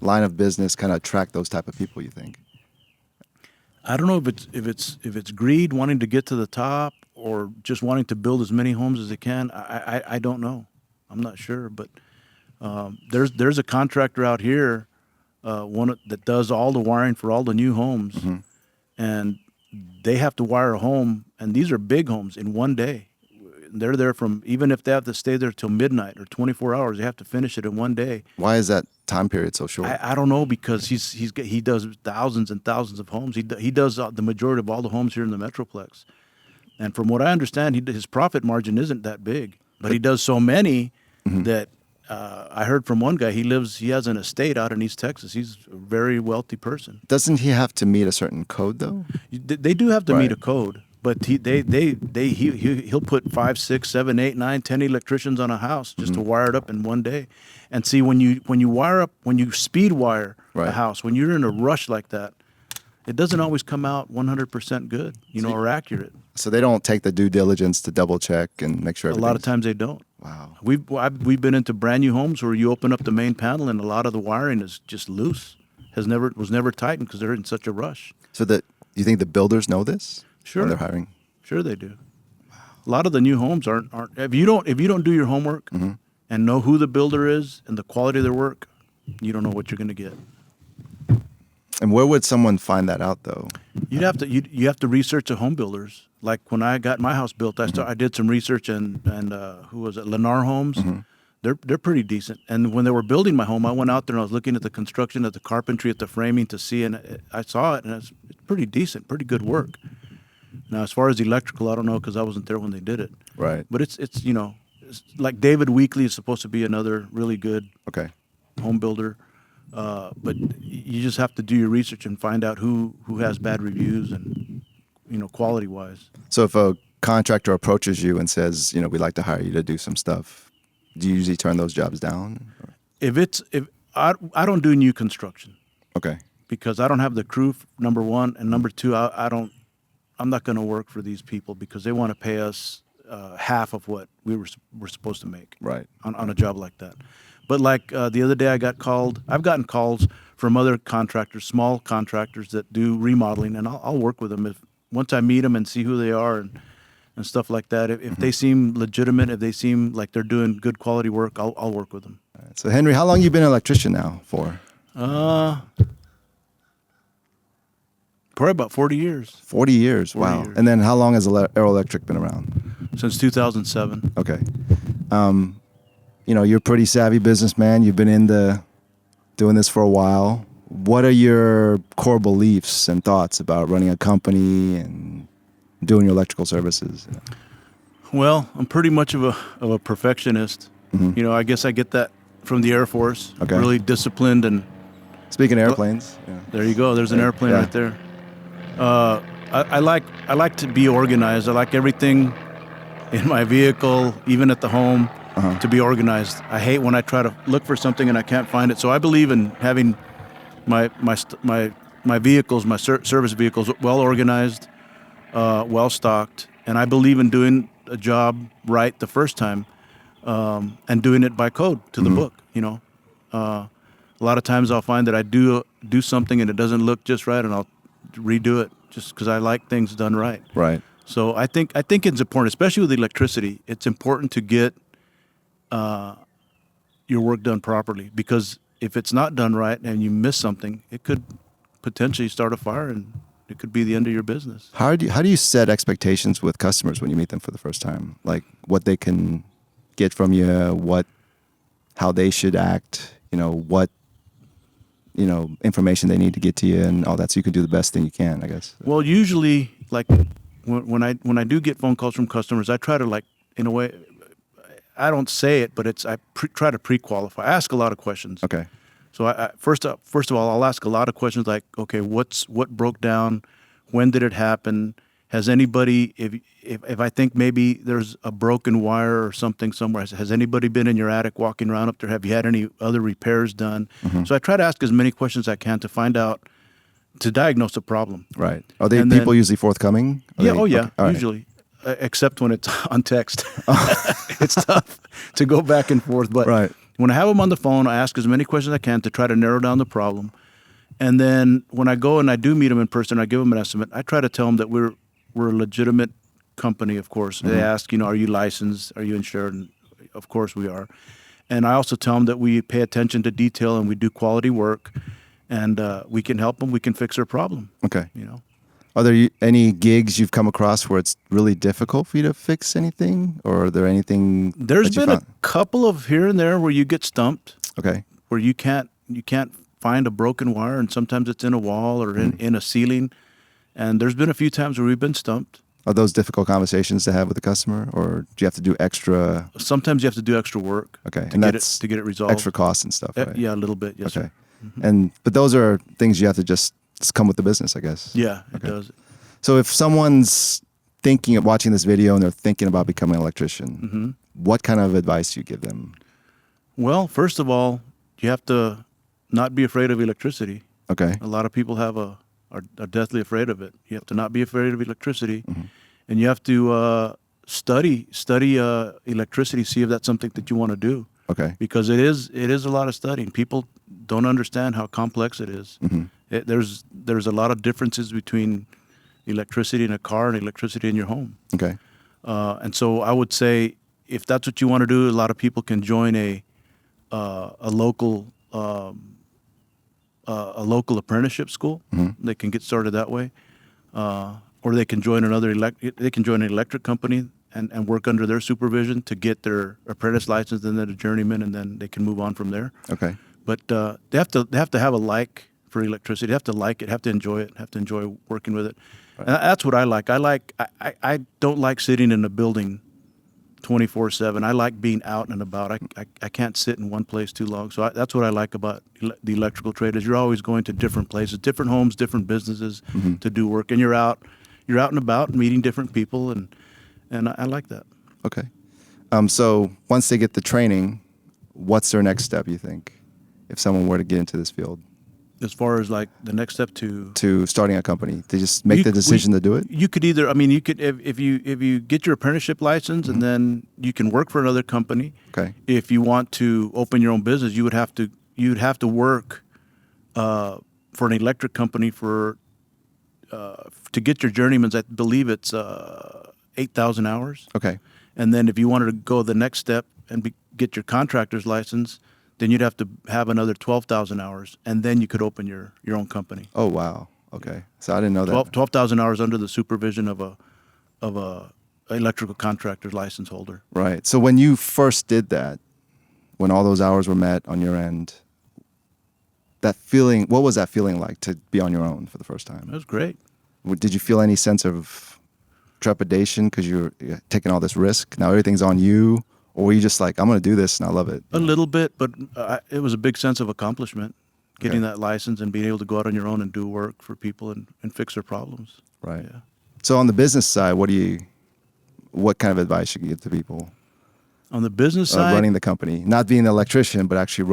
line of business kind of attract those type of people, you think? I don't know if it's greed, wanting to get to the top, or just wanting to build as many homes as they can. I don't know. I'm not sure, but there's a contractor out here, that does all the wiring for all the new homes, mm-hmm. and they have to wire a home, and these are big homes in one day. They're there even if they have to stay there till midnight or 24 hours, they have to finish it in one day. Why is that time period so short? I don't know, because he does thousands and thousands of homes. He does the majority of all the homes here in the Metroplex, and from what I understand, his profit margin isn't that big, but he does so many mm-hmm. that I heard from one guy. He has an estate out in East Texas. He's a very wealthy person. Doesn't he have to meet a certain code though? They do have to meet a code. But he'll put 5, 6, 7, 8, 9, 10 electricians on a house just mm-hmm. to wire it up in one day. And see, when you speed wire a house, when you're in a rush like that, it doesn't always come out 100% good, or accurate. So they don't take the due diligence to double check and make sure. A lot of times they don't. Wow. We've been into brand new homes where you open up the main panel and a lot of the wiring is just loose, was never tightened because they're in such a rush. So you think the builders know this? Sure. When they're hiring? Sure they do. Wow. A lot of the new homes aren't if you don't do your homework mm-hmm. and know who the builder is and the quality of their work, you don't know what you're going to get. And where would someone find that out though? You have to research the home builders. Like when I got my house built, I did some research and who was it? Lennar Homes. Mm-hmm. They're pretty decent. And when they were building my home, I went out there and I was looking at the construction, at the carpentry, at the framing to see, and I saw it, and it's pretty decent, pretty good work. Now, as far as electrical, I don't know because I wasn't there when they did it. Right. But it's like David Weekley is supposed to be another really good home builder. But you just have to do your research and find out who has bad reviews and, quality wise. So if a contractor approaches you and says, we'd like to hire you to do some stuff, do you usually turn those jobs down? If I don't do new construction. Okay. Because I don't have the crew, number one, and number two, I'm not going to work for these people because they want to pay us half of what we're supposed to make on a job like that. But like the other day I've gotten calls from other contractors, small contractors that do remodeling, and I'll work with them once I meet them and see who they are and stuff like that. If mm-hmm. they seem legitimate, if they seem like they're doing good quality work, I'll work with them. Right. So Henry, how long have you been an electrician now for? Probably about 40 years. 40 years, wow. Years. And then how long has Aero Electric been around? Since 2007. Okay. You're a pretty savvy businessman. You've been doing this for a while. What are your core beliefs and thoughts about running a company and doing your electrical services? Well, I'm pretty much of a perfectionist. Mm-hmm. I guess I get that from the Air Force. Okay. Really disciplined and. Speaking of airplanes. Yeah. There you go. There's an airplane right there. I like to be organized. I like everything in my vehicle, even at the home, to be organized. I hate when I try to look for something and I can't find it. So I believe in having my vehicles, my service vehicles, well organized, well stocked, and I believe in doing a job right the first time, and doing it by code to the book. A lot of times I'll find that I do something and it doesn't look just right, and I'll redo it just because I like things done right. Right. So I think it's important, especially with electricity. It's important to get your work done properly, because if it's not done right and you miss something, it could potentially start a fire and it could be the end of your business. How do you set expectations with customers when you meet them for the first time? Like what they can get from you, how they should act, what information they need to get to you and all that, so you can do the best thing you can, I guess. Well, usually, like when I do get phone calls from customers, I try to, like, in a way, I don't say it, but I try to pre-qualify. I ask a lot of questions. Okay. So I first of all, I'll ask a lot of questions like, okay, what broke down? When did it happen? Has anybody, if I think maybe there's a broken wire or something somewhere, has anybody been in your attic walking around up there? Have you had any other repairs done? Mm-hmm. So I try to ask as many questions as I can to find out, to diagnose the problem. Right. Are people usually forthcoming? Yeah. Okay. All right. Usually. Except when it's on text. It's tough to go back and forth. But right. When I have them on the phone, I ask as many questions as I can to try to narrow down the problem. And then when I go and I do meet them in person, I give them an estimate. I try to tell them that we're a legitimate company, of course. Mm-hmm. They ask, are you licensed? Are you insured? And of course we are. And I also tell them that we pay attention to detail and we do quality work. And we can help them. We can fix their problem. Okay. Are there any gigs you've come across where it's really difficult for you to fix anything, or are there anything? There's been a couple of here and there where you get stumped. Okay. Where you can't find a broken wire, and sometimes it's in a wall or in a ceiling. And there's been a few times where we've been stumped. Are those difficult conversations to have with the customer, or do you have to do extra? Sometimes you have to do extra work. Okay. To get it resolved. Extra costs and stuff, right? Yeah, a little bit. Yes. Okay. Sir. Mm-hmm. But those are things you have to just come with the business, I guess. Yeah, it does. So if someone's thinking of watching this video and they're thinking about becoming an electrician, mm-hmm. what kind of advice do you give them? Well, first of all, you have to not be afraid of electricity. Okay. A lot of people are deathly afraid of it. You have to not be afraid of electricity, mm-hmm. and you have to study electricity, see if that's something that you want to do. Okay. Because it is a lot of studying. People don't understand how complex it is. Mm-hmm. There's a lot of differences between electricity in a car and electricity in your home. Okay. And so I would say, if that's what you want to do, a lot of people can join a local apprenticeship school. Mm-hmm. They can get started that way, or they can join an electric company and work under their supervision to get their apprentice license, and then a journeyman, and then they can move on from there. Okay. But they have to have a like for electricity. They have to like it, have to enjoy it, have to enjoy working with it. Right. And that's what I like. I don't like sitting in a building 24/7. I like being out and about. I can't sit in one place too long. So that's what I like about the electrical trade, is you're always going to different places, different homes, different businesses mm-hmm. to do work, and you're out and about meeting different people, and I like that. Okay. So once they get the training, what's their next step, you think, if someone were to get into this field? As far as like the next step to starting a company, they just make the decision to do it? You could either, if you get your apprenticeship license mm-hmm. and then you can work for another company. Okay. If you want to open your own business, you'd have to work for an electric company to get your journeyman's. I believe it's 8,000 hours. Okay. And then if you wanted to go the next step and get your contractor's license, then you'd have to have another 12,000 hours, and then you could open your own company. Oh, wow. Okay. So I didn't know that. 12,000 hours under the supervision of a electrical contractor's license holder. Right. So when you first did that, when all those hours were met on your end, that feeling, what was that feeling like to be on your own for the first time? It was great. Did you feel any sense of trepidation because you're taking all this risk? Now everything's on you. Or were you just like, I'm going to do this and I love it? A little bit, but it was a big sense of accomplishment, getting that license and being able to go out on your own and do work for people and fix their problems. Right. Yeah. So on the business side, what kind of advice should you give to people? On the business side? Running the company. Not being an electrician, but actually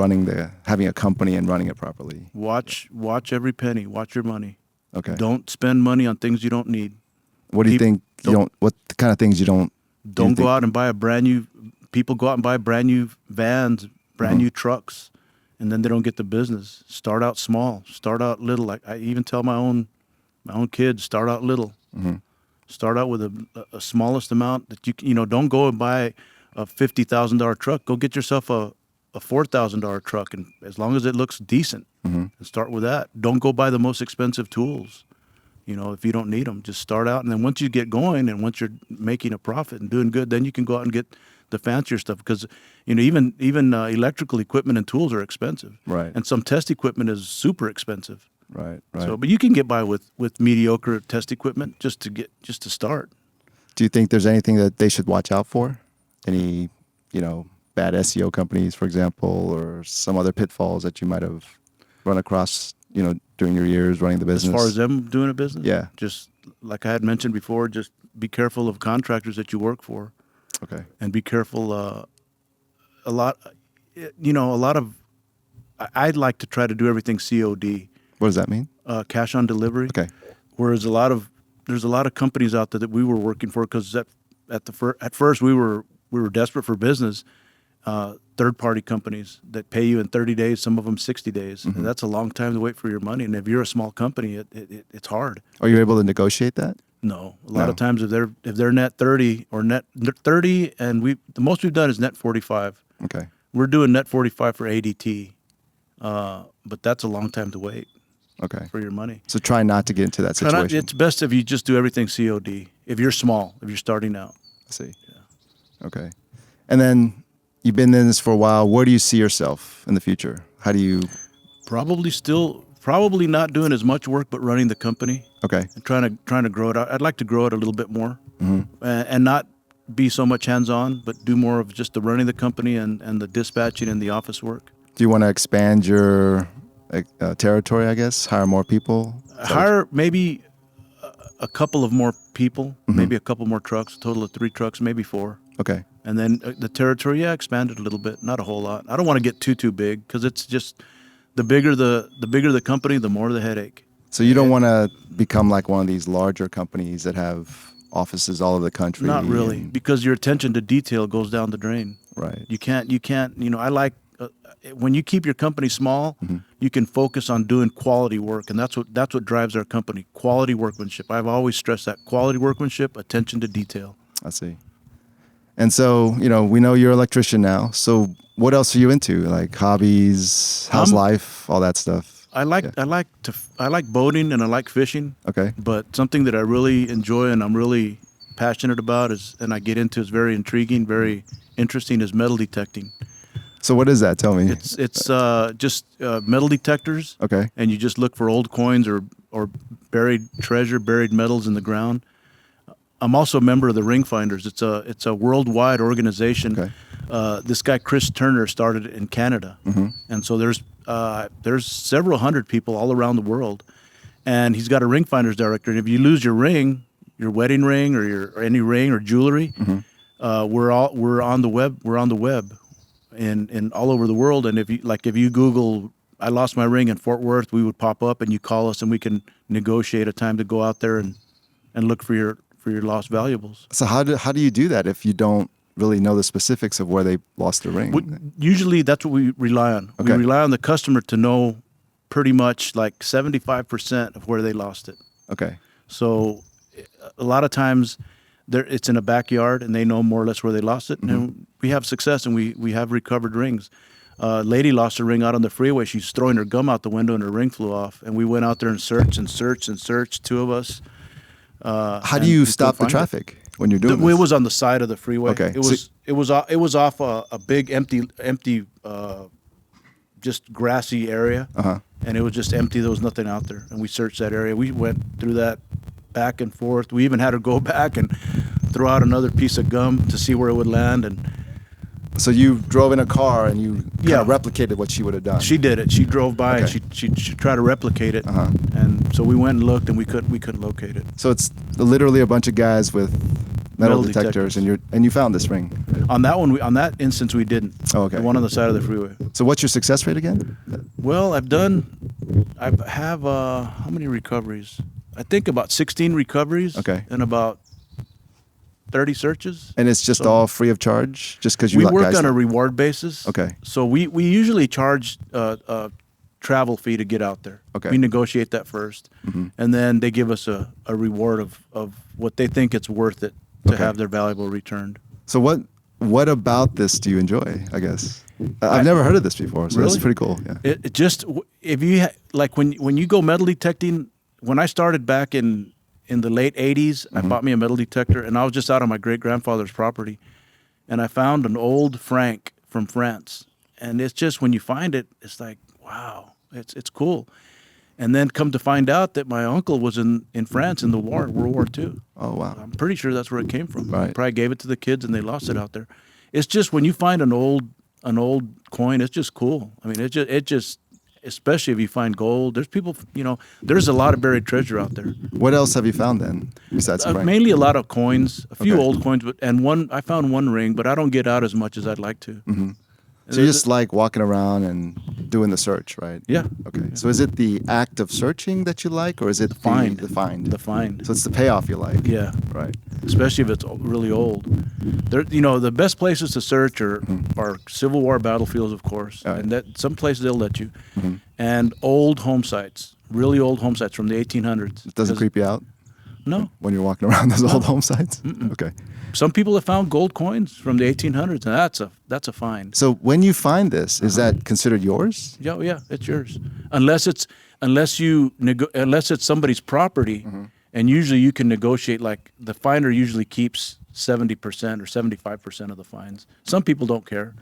having a company and running it properly. Watch every penny. Watch your money. Okay. Don't spend money on things you don't need. What do you think what kind of things you don't? Don't go out and buy a brand new. People go out and buy brand new vans, brand mm-hmm. new trucks, and then they don't get the business. Start out small. Start out little. Like I even tell my own My own kids, start out little. Mm-hmm. Start out with a smallest amount that you know. Don't go and buy a $50,000 truck. Go get yourself a $4,000 truck, and as long as it looks decent, and start with that. Don't go buy the most expensive tools. You know, if you don't need them, just start out, and then once you get going, and once you're making a profit and doing good, then you can go out and get the fancier stuff. Because you know, even electrical equipment and tools are expensive, Right. and some test equipment is super expensive. Right. So, but you can get by with mediocre test equipment just to start. Do you think there's anything that they should watch out for? Any, you know, bad SEO companies, for example, or some other pitfalls that you might have run across, you know, during your years running the business? As far as them doing a business? Yeah. Just like I had mentioned before, just be careful of contractors that you work for. Okay. And be careful, a lot of, I'd like to try to do everything COD. What does that mean? Cash on delivery. Okay. Whereas there's a lot of companies out there that we were working for, because at first we were desperate for business. Third-party companies that pay you in 30 days, some of them 60 days. And that's a long time to wait for your money. And if you're a small company, it's hard. Are you able to negotiate that? No, a lot of times if they're net 30 or net 30, and the most we've done is net 45. Okay. We're doing net 45 for ADT, but that's a long time to wait. Okay. For your money. So try not to get into that situation. It's best if you just do everything COD. If you're small, if you're starting out. I see. Yeah. Okay. And then you've been in this for a while. Where do you see yourself in the future? How do you? Probably not doing as much work, but running the company. Okay. And trying to grow it. I'd like to grow it a little bit more, and not be so much hands-on, but do more of just the running the company and the dispatching and the office work. Do you want to expand your territory, I guess? Hire more people? Hire maybe a couple of more people, maybe a couple more trucks, a total of 3 trucks, maybe 4. Okay. And then the territory, expand it a little bit, not a whole lot. I don't want to get too big, because it's just the bigger the company, the more the headache. So you don't want to become like one of these larger companies that have offices all over the country? Not really, because your attention to detail goes down the drain. Right. You can't, I like, when you keep your company small, you can focus on doing quality work, and that's what drives our company. Quality workmanship. I've always stressed that. Quality workmanship, attention to detail. I see. And so, we know you're an electrician now. So what else are you into? Like hobbies, how's life, all that stuff? I like boating and I like fishing. Okay. But something that I really enjoy and I'm really passionate about and I get into, is very intriguing, very interesting, is metal detecting. So what is that? Tell me. It's just metal detectors. Okay. And you just look for old coins or buried treasure, buried metals in the ground. I'm also a member of the Ring Finders. It's a worldwide organization. Okay. This guy Chris Turner started it in Canada, and so there's several hundred people all around the world, and he's got a Ring Finders director. And if you lose your ring, your wedding ring or any ring or jewelry, we're on the web. We're on the web, and all over the world. And if you Google, I lost my ring in Fort Worth, we would pop up, and you call us, and we can negotiate a time to go out there and look for your lost valuables. So how do you do that if you don't really know the specifics of where they lost their ring? Usually that's what we rely on. Okay. We rely on the customer to know pretty much like 75% of where they lost it. Okay. So a lot of times it's in a backyard and they know more or less where they lost it. And we have success and we have recovered rings. A lady lost her ring out on the freeway. She's throwing her gum out the window and her ring flew off. And we went out there and searched, 2 of us. How do you stop the traffic when you're doing this? It was on the side of the freeway. Okay. It was off a big empty just grassy area, and it was just empty. There was nothing out there, and we searched that area. We went through that back and forth. We even had her go back and throw out another piece of gum to see where it would land. And so you drove in a car and you kind of replicated what she would have done. She did it. She drove by and she tried to replicate it. And so we went and looked and we couldn't locate it. So it's literally a bunch of guys with metal detectors. and you found this ring. On that one, on that instance, we didn't. Oh, okay. The one on the side of the freeway. So what's your success rate again? Well, I have how many recoveries? I think about 16 recoveries. Okay. And about 30 searches. And it's just all free of charge, just because you we let work guys on know? a reward basis. Okay. So we usually charge travel fee to get out there. Okay. We negotiate that first, and then they give us a reward of what they think it's worth it to Okay. have their valuable returned. So what about this do you enjoy? I guess I've never heard of this before, so Really? that's pretty cool. Yeah. It just, if you like when you go metal detecting. When I started back in the late '80s, I bought me a metal detector, and I was just out on my great grandfather's property, and I found an old Frank from France, and it's just when you find it, it's like wow, it's cool. And then come to find out that my uncle was in France in the war, World War II. Oh wow. I'm pretty sure that's where it came from. Right. They probably gave it to the kids and they lost it out there. It's just when you find an old coin, it's just cool. I mean, it just especially if you find gold. There's people, there's a lot of buried treasure out there. What else have you found then besides Frank? Mainly a lot of coins, a few Okay. old coins, I found one ring, but I don't get out as much as I'd like to. So you just like walking around and doing the search, right? Yeah. Okay. So is it the act of searching that you like, or is it the find. The find. The find. So it's the payoff you like. Yeah. Right. Especially if it's really old. The best places to search are Civil War battlefields, of course, Right. and that some places they'll let you, and old home sites, really old home sites from the 1800s. It doesn't creep you out No. when you're walking around those old home sites. Okay. Some people have found gold coins from the 1800s, and that's a find. So when you find this, is that considered yours? Yeah, it's yours, unless it's somebody's property, and usually you can negotiate. Like the finder usually keeps 70% or 75% of the fines. Some people don't care.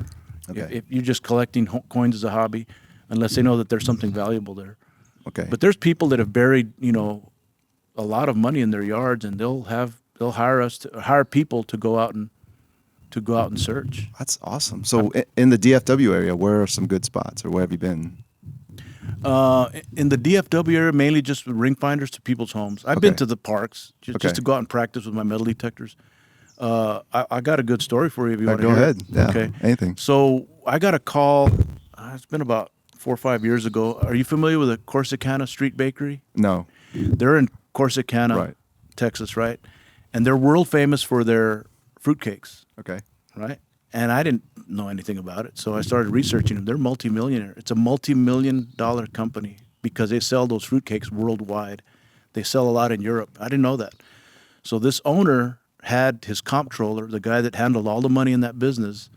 Okay. If you're just collecting coins as a hobby, unless they know that there's something valuable there. Okay. But there's people that have buried, a lot of money in their yards, and they'll hire people to go out and search. That's awesome. So in the DFW area, where are some good spots, or where have you been? In the DFW area, mainly just ring finders to people's homes. I've Okay. been to the parks just Okay. to go out and practice with my metal detectors. I got a good story for you if you want to Go hear ahead. it. Yeah. Okay. Anything. So I got a call. It's been about 4 or 5 years ago. Are you familiar with the Corsicana Street Bakery? No. They're in Corsicana, Right. Texas, right? And they're world famous for their fruitcakes, Okay. right? And I didn't know anything about it, so I started researching them. They're multimillionaire. It's a multi-million-dollar company because they sell those fruitcakes worldwide. They sell a lot in Europe. I didn't know that. So this owner had his comptroller, the guy that handled all the money in that business.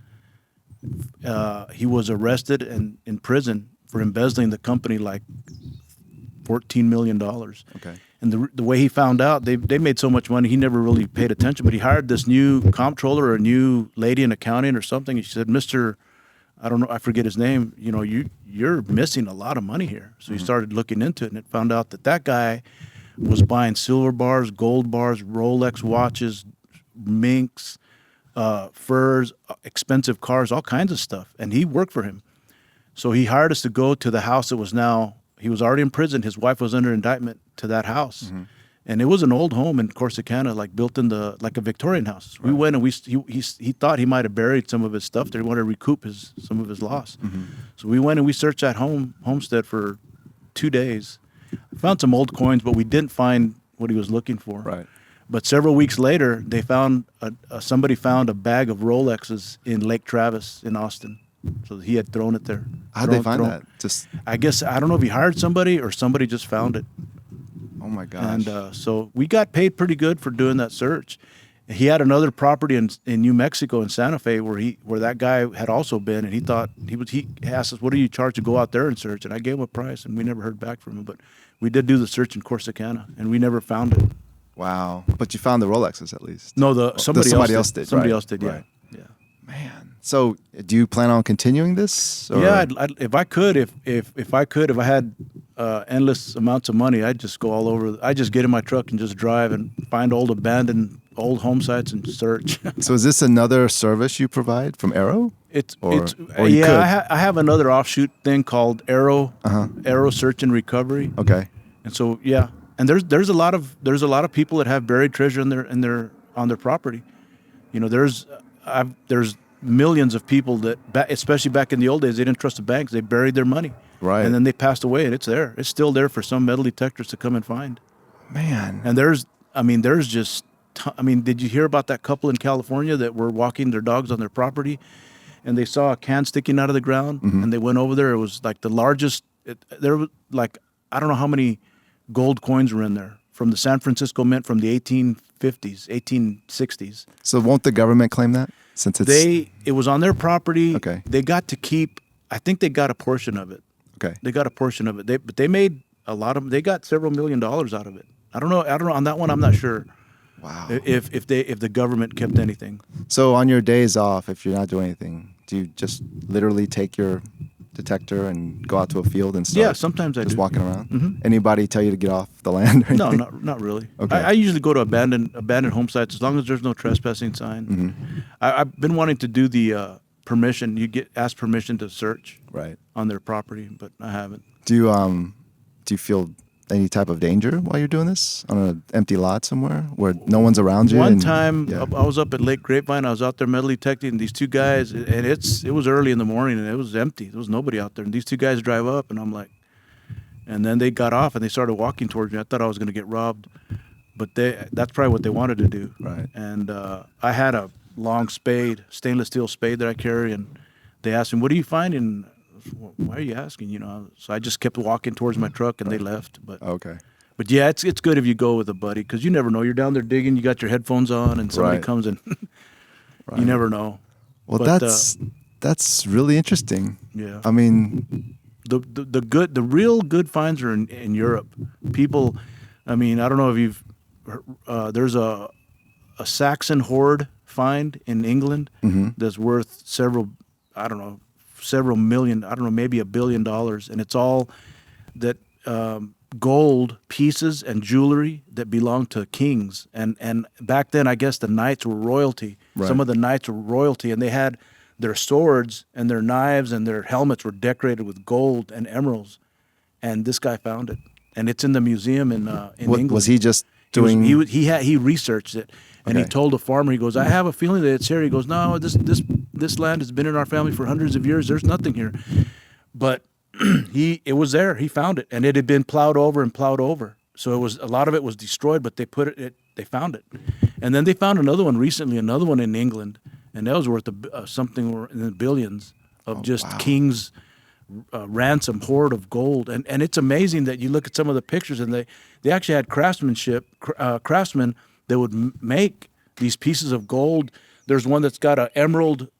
He was arrested and in prison for embezzling the company like $14 million. Okay. And the way he found out, they made so much money, he never really paid attention. But he hired this new comptroller or a new lady in accounting or something. And she said, "Mr. I don't know, I forget his name. You're missing a lot of money here." So he started looking into it, and it found out that guy was buying silver bars, gold bars, Rolex watches, minks, furs, expensive cars, all kinds of stuff. And he worked for him. So he hired us to go to the house that was now. He was already in prison. His wife was under indictment to that house. And it was an old home in Corsicana, like built in like a Victorian house. We went and he thought he might have buried some of his stuff there. He wanted to recoup some of his loss. So we went and we searched that homestead for 2 days. Found some old coins, but we didn't find what he was looking for. Right. But several weeks later, they found somebody found a bag of Rolexes in Lake Travis in Austin. So he had thrown it there. How'd they find that? Just, I guess, I don't know if he hired somebody or somebody just found it. oh my gosh. And so we got paid pretty good for doing that search. He had another property in New Mexico in Santa Fe where that guy had also been, and he asked us, "What do you charge to go out there and search?" And I gave him a price, and we never heard back from him. But we did do the search in Corsicana, and we never found it. Wow. But you found the Rolexes at least. No, somebody else did. Somebody right, else did. Yeah. right. Yeah. Man. So do you plan on continuing this? Or? Yeah, if I could, if I had endless amounts of money, I'd just go all over. I'd just get in my truck and just drive and find abandoned old home sites and search. So is this another service you provide from Arrow? Or you yeah. could? I have another offshoot thing called Arrow Search and Recovery. Okay. And so yeah, and there's a lot of people that have buried treasure on their property. There's millions of people that, especially back in the old days, they didn't trust the banks. They buried their money. Right. And then they passed away, and it's there. It's still there for some metal detectors to come and find. Man. And did you hear about that couple in California that were walking their dogs on their property, and they saw a can sticking out of the ground, and they went over there. It was like the largest there was like, I don't know how many gold coins were in there from the San Francisco Mint from the 1850s, 1860s. So won't the government claim that since it's It was on their property. Okay. They got to keep, I think they got a portion of it. okay? They got a portion of it. But they made a lot of, they got several $1 million out of it. I don't know on that one. I'm not sure. Wow. If the government kept anything. So on your days off, if you're not doing anything, do you just literally take your detector and go out to a field and start Yeah, sometimes I just do. walking around? Mhm. Anybody tell you to get off the land or No, anything? not really. Okay. I usually go to abandoned home sites as long as there's no trespassing sign. Mm-hmm. I've been wanting to do the permission. You ask permission to search Right. on their property, but I haven't. Do you feel any type of danger while you're doing this on an empty lot somewhere where no one's around you? One time, yeah. I was up at Lake Grapevine. I was out there metal detecting, and these two guys, and it was early in the morning, and it was empty. There was nobody out there. And these two guys drive up, and I'm like, and then they got off, and they started walking towards me. I thought I was going to get robbed, but that's probably what they wanted to do. Right. And I had a long spade, stainless steel spade that I carry, and they asked me, "What are you finding?" Why are you asking? So I just kept walking towards my truck, and they left. But Okay. But yeah, it's good if you go with a buddy because you never know. You're down there digging, you got your headphones on, and somebody Right. comes and Right. you never know. Well, But, that's really interesting. Yeah, I mean, the real good finds are in Europe. People, I mean, I don't know if you've there's a Saxon hoard find in England mhm. that's worth several million, I don't know, maybe $1 billion, and it's all that gold pieces and jewelry that belonged to kings. And back then, I guess the knights were royalty. Right. Some of the knights were royalty, and they had their swords and their knives and their helmets were decorated with gold and emeralds. And this guy found it, and it's in the museum in England. Was he just doing? He researched it, and he Okay. told a farmer, he goes, "I have a feeling that it's here." He goes, "No, this land has been in our family for hundreds of years. There's nothing here," but it was there. He found it, and it had been plowed over. So it was a lot of it was destroyed, but they found it, and then they found another one recently, another one in England, and that was worth something in the billions of just wow. kings. Ransom hoard of gold, and it's amazing that you look at some of the pictures, and they actually had craftsmen that would make these pieces of gold. There's one that's got an emerald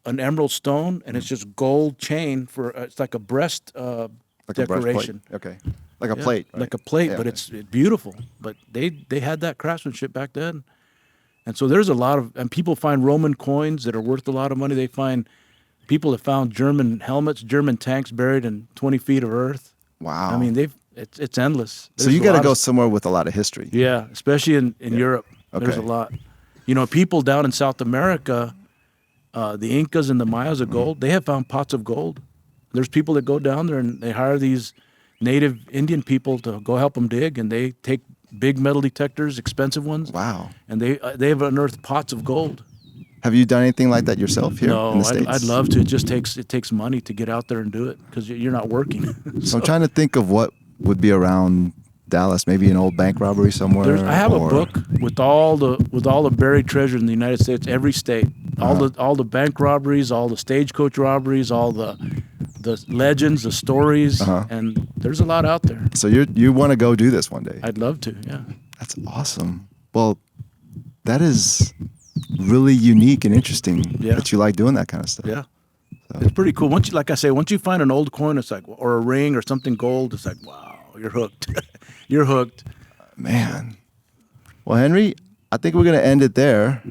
stone, and it's just gold chain for it's like a breast like decoration. A breastplate. Okay. Like a Yeah, plate. Right? like a plate, Yeah, but okay. it's beautiful. But they had that craftsmanship back then, and so there's a lot of, and people find Roman coins that are worth a lot of money. They find. People have found German helmets, German tanks buried in 20 feet of earth. Wow. I mean, it's endless. So you got to go somewhere with a lot of history. Yeah, especially in Europe. There's a Okay. lot. People down in South America, the Incas and the Mayas of gold, they have found pots of gold. There's people that go down there and they hire these native Indian people to go help them dig, and they take big metal detectors, expensive ones, Wow. and they have unearthed pots of gold. Have you done anything like that yourself here No, in the States? I'd love to. It takes money to get out there and do it because you're not working. So I'm trying to think of what would be around Dallas, maybe an old bank robbery somewhere. I have a or- book with all the buried treasure in the United States, every state, all the bank robberies, all the stagecoach robberies, all the legends, the stories, and there's a lot out there. So you want to go do this one day? I'd love to. Yeah. That's awesome. Well, that is really unique and interesting Yeah. that you like doing that kind of stuff. Yeah. It's pretty cool. Once you find an old coin, it's like, or a ring or something gold, it's like, wow, you're hooked. You're hooked. Man. Well, Henry, I think we're going to end it there.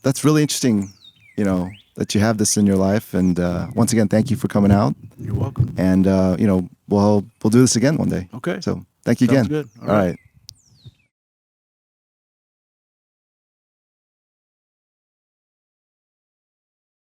That's really interesting, that you have this in your life. And once again, thank you for coming out. You're welcome. And, we'll do this again one day. Okay. So thank you Sounds again. good. All right.